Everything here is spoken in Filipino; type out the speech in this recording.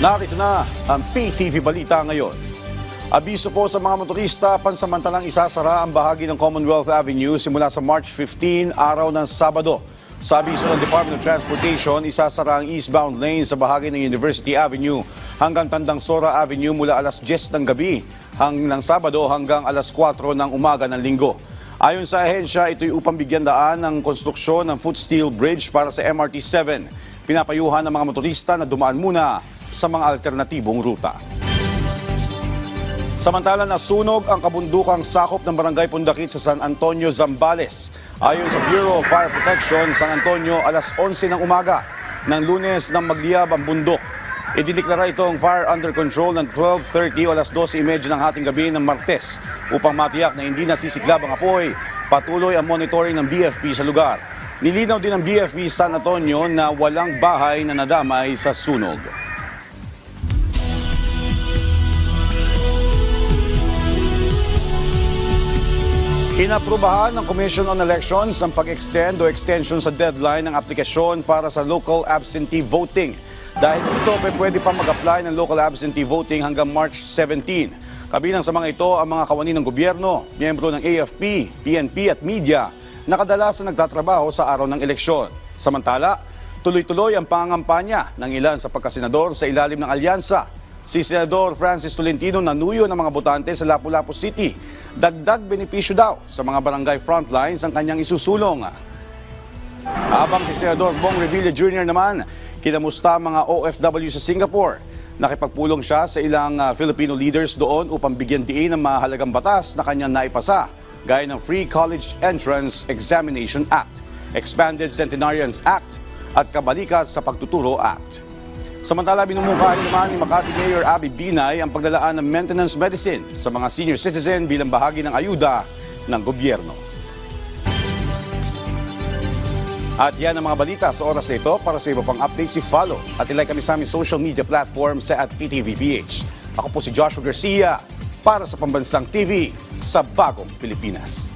Narito na ang PTV Balita ngayon. Abiso po sa mga motorista, pansamantalang isasara ang bahagi ng Commonwealth Avenue simula sa March 15, araw ng Sabado. Sa abiso ng Department of Transportation, isasara ang eastbound lane sa bahagi ng University Avenue hanggang Tandang Sora Avenue mula alas 10 ng gabi ng Sabado hanggang alas 4 ng umaga ng Linggo. Ayon sa ahensya, ito'y upang bigyan daan ng konstruksyon ng foot steel bridge para sa MRT-7. Pinapayuhan ng mga motorista na dumaan muna sa mga alternatibong ruta. Samantala, nasunog ang kabundukang sakop ng Barangay Pundakit sa San Antonio, Zambales. Ayon sa Bureau of Fire Protection, San Antonio, alas 11 ng umaga ng Lunes nang magliyab ang bundok. Idineklara itong fire under control ng 12:30 o alas 12:30 ng hating gabi ng Martes. Upang matiyak na hindi nasisiklab ang apoy, patuloy ang monitoring ng BFP sa lugar. Nilinaw din ng BFP San Antonio na walang bahay na nadamay sa sunog. Inaprubahan ng Commission on Elections ang pag-extend o extension sa deadline ng aplikasyon para sa local absentee voting. Dahil dito, pwede pa mag-apply ng local absentee voting hanggang March 17. Kabilang sa mga ito ang mga kawani ng gobyerno, miyembro ng AFP, PNP at media na kadalasan nagtatrabaho sa araw ng eleksyon. Samantala, tuloy-tuloy ang pangangampanya ng ilan sa pagkasenador sa ilalim ng alyansa. Si Senador Francis Tolentino nanuyo ng mga botante sa Lapu-Lapu City. Dagdag benepisyo daw sa mga barangay frontlines ang kanyang isusulong. Habang si Senador Bong Revilla Jr. naman, kinamusta mga OFW sa Singapore. Nakipagpulong siya sa ilang Filipino leaders doon upang bigyan diin ang mahalagang batas na kanyang naipasa, gaya ng Free College Entrance Examination Act, Expanded Centenarians Act at Kabalikat sa Pagtuturo Act. Samantala, binumungkahi naman ni Makati Mayor Abby Binay ang paglalaan ng maintenance medicine sa mga senior citizen bilang bahagi ng ayuda ng gobyerno. At yan ang mga balita sa oras na ito. Para sa iba pang updates, follow at ilike kami sa aming social media platforms sa @PTVPH. Ako po si Joshua Garcia para sa Pambansang TV sa Bagong Pilipinas.